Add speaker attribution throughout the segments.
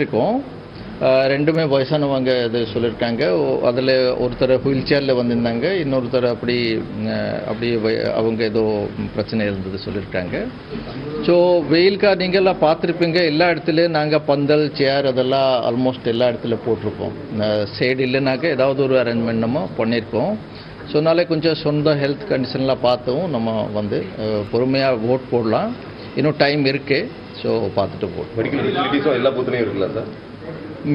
Speaker 1: இருக்கோம். ரெண்டுமே வயசானவங்க இது சொல்லியிருக்காங்க. அதில் ஒருத்தர் வீல் சேரில் வந்திருந்தாங்க, இன்னொருத்தர் அப்படியே அவங்க ஏதோ பிரச்சனை இருந்தது சொல்லியிருக்காங்க. ஸோ வெயில்கா நீங்கள்லாம் பார்த்துருப்பீங்க, எல்லா இடத்துலையும் நாங்கள் பந்தல் சேர் அதெல்லாம் ஆல்மோஸ்ட் எல்லா இடத்துல போட்டிருக்கோம். சைடு இல்லைனாக்க ஏதாவது ஒரு அரேஞ்ச்மெண்ட் நம்ம பண்ணியிருக்கோம். ஸோ அதனால கொஞ்சம் சொந்த ஹெல்த் கண்டிஷன்லாம் பார்த்தும் நம்ம பொறுமையாக ஓட் போடலாம். இன்னும் டைம் இருக்குது. ஸோ பார்த்துட்டு போடுவோம்.
Speaker 2: மெடிக்கல் ஃபெசிலிட்டிஸும் எல்லா பூத்துலையும் இருக்குல்ல சார்?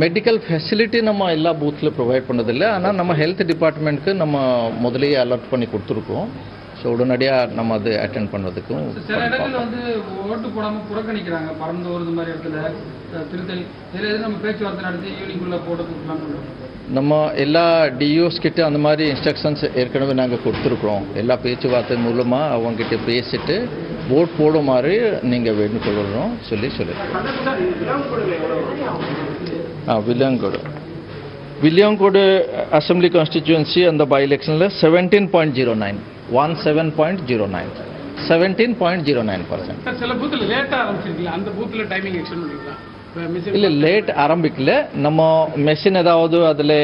Speaker 1: மெடிக்கல் ஃபெசிலிட்டி நம்ம எல்லா பூத்தில் ப்ரொவைட் பண்ணதில்லை. ஆனால் நம்ம ஹெல்த் டிபார்ட்மெண்ட்டுக்கு நம்ம முதலையே அலர்ட் பண்ணி கொடுத்துருக்கோம். ஸோ உடனடியாக நம்ம அது அட்டென்ட் பண்ணுறதுக்கும்.
Speaker 3: சில இடத்துல ஓட்டு போடாமல் புறக்கணிக்கிறாங்க, பறந்தோர் இந்த மாதிரி இடத்துல திருத்தல் இதில் நம்ம பேச்சுவார்த்தை நடத்தி ஈவினிங்குள்ளே போட்டு கொடுக்கலாம்னு
Speaker 1: நம்ம எல்லா டிஓஸ் கிட்ட அந்த மாதிரி இன்ஸ்ட்ரக்ஷன்ஸ் ஏற்கனவே நாங்கள் கொடுத்துருக்குறோம். எல்லா பேச்சுவார்த்தை மூலமாக அவங்ககிட்ட பேசிட்டு ஓட் போடுமாறு நீங்கள் வேண்டுகொள்கிறோம் சொல்லியிருக்கோம். வில்லியங்கோடு அசம்பிளி கான்ஸ்டிடியூன்சி அந்த பை எலெக்ஷனில் 17.09 17.09%.
Speaker 3: சில பூத்தில் லேட்டாக ஆரம்பிச்சிருக்கீங்களா? அந்த பூத்தில் டைமிங் எக்ஸ்டெண்ட் பண்ணிக்கலாம்.
Speaker 1: இல்லை, லேட் ஆரம்பிக்கல. நம்ம மெஷின் ஏதாவது அதில்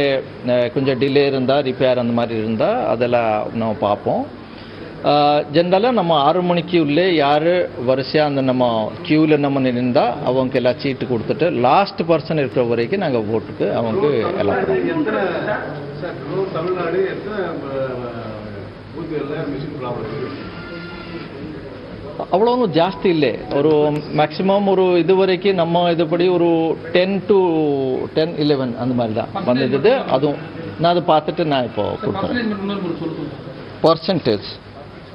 Speaker 1: கொஞ்சம் டிலே இருந்தால், ரிப்பேர் அந்த மாதிரி இருந்தால் அதெல்லாம் நம்ம பார்ப்போம். ஜென்ரலாக நம்ம 6 மணிக்கு உள்ளே யார் வரிசையாக அந்த நம்ம க்யூவில் நம்ம நின்றால் அவங்களுக்கு எல்லாம் சீட்டு கொடுத்துட்டு லாஸ்ட் பர்சன் இருக்கிற வரைக்கும் நாங்கள் ஓட்டுக்கு அவங்க எல்லாம்
Speaker 2: தமிழ்நாடு
Speaker 1: அவ்வளோ ஒன்றும் ஜாஸ்தி இல்லை. ஒரு மேக்ஸிமம் ஒரு இது வரைக்கும் நம்ம இதுபடி ஒரு 10 to 11 அந்த மாதிரி தான் வந்தது. அதுவும் நான் அதை பார்த்துட்டு நான் இப்போ கொடுக்குறேன்.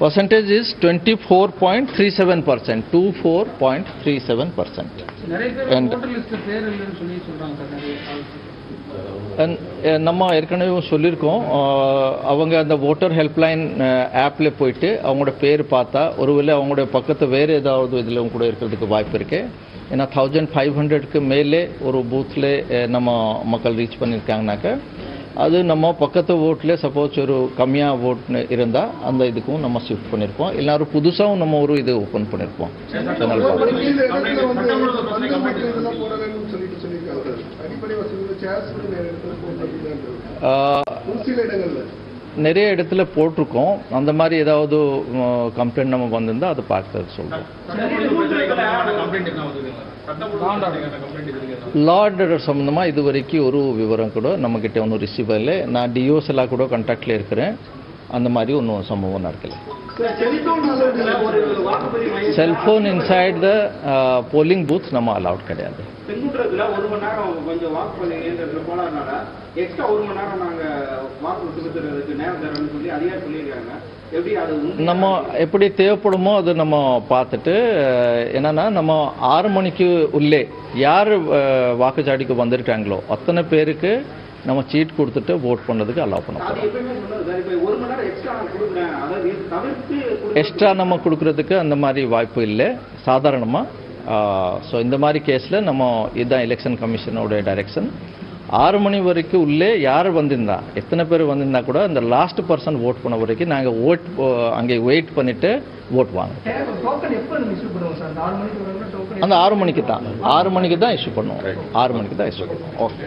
Speaker 1: Percentage is 24.37%, 24.37%. நம்ம ஏற்கனவே சொல்லியிருக்கோம். அவங்க அந்த ஓட்டர் ஹெல்ப்லைன் ஆப்பில் போயிட்டு அவங்களோட பேர் பார்த்தா ஒருவேளை அவங்களோட பக்கத்து வேறு ஏதாவது இதில் கூட இருக்கிறதுக்கு வாய்ப்பு இருக்குது. ஏன்னா 1500க்கு மேலே ஒரு பூத்தில் நம்ம மக்கள் ரீச் பண்ணியிருக்காங்கனாக்கா அது நம்ம பக்கத்து ஓட்டில் சப்போஸ் ஒரு கம்மியாக ஓட்னு இருந்தால் அந்த இதுக்கும் நம்ம ஷிஃப்ட் பண்ணியிருப்போம். எல்லாரும் புதுசாகவும் நம்ம ஒரு இது ஓப்பன் பண்ணியிருப்போம். நிறைய இடத்துல போட்டிருக்கோம். அந்த மாதிரி ஏதாவது கம்ப்ளைண்ட் நம்ம வந்திருந்தால் அதை பார்க்கறது சொல்கிறோம். லார்டர் சம்மந்தமாக இது வரைக்கும் ஒரு விவரம் கூட நம்மக்கிட்ட ஒன்றும் ரிசீவ் இல்லை. நான் டிஓஸ் எல்லாம் கூட கான்டாக்டில் இருக்கிறேன். அந்த மாதிரி ஒன்றும் சம்பவம் நடக்கலை. Cellphone inside the polling booths நம்ம அலவுட் கிடையாது. நம்ம எப்படி தேவைப்படுமோ அது நம்ம பார்த்துட்டு என்னன்னா நம்ம 6 மணிக்கு உள்ளே யார் வாக்குச்சாவடிக்கு வந்திருக்காங்களோ அத்தனை பேருக்கு நம்ம சீட் கொடுத்துட்டு ஓட் பண்ணதுக்கு அலோவ் பண்ண போகிறோம். எக்ஸ்ட்ரா நம்ம கொடுக்கறதுக்கு அந்த மாதிரி வாய்ப்பு இல்லை சாதாரணமாக. ஸோ இந்த மாதிரி கேஸில் நம்ம இதுதான் எலெக்ஷன் கமிஷனோட டைரக்ஷன். 6 மணி வரைக்கும் உள்ளே யார் வந்திருந்தா எத்தனை பேர் வந்திருந்தா கூட அந்த லாஸ்ட் பர்சன் ஓட் பண்ண வரைக்கும் நாங்கள் அங்கே வெயிட் பண்ணிவிட்டு ஓட் வாங்க. அந்த 6 மணிக்கு தான் 6 மணிக்கு தான் இஷ்யூ பண்ணுவோம். 6 மணிக்கு தான் இஷ்யூ பண்ணுவோம். ஓகே.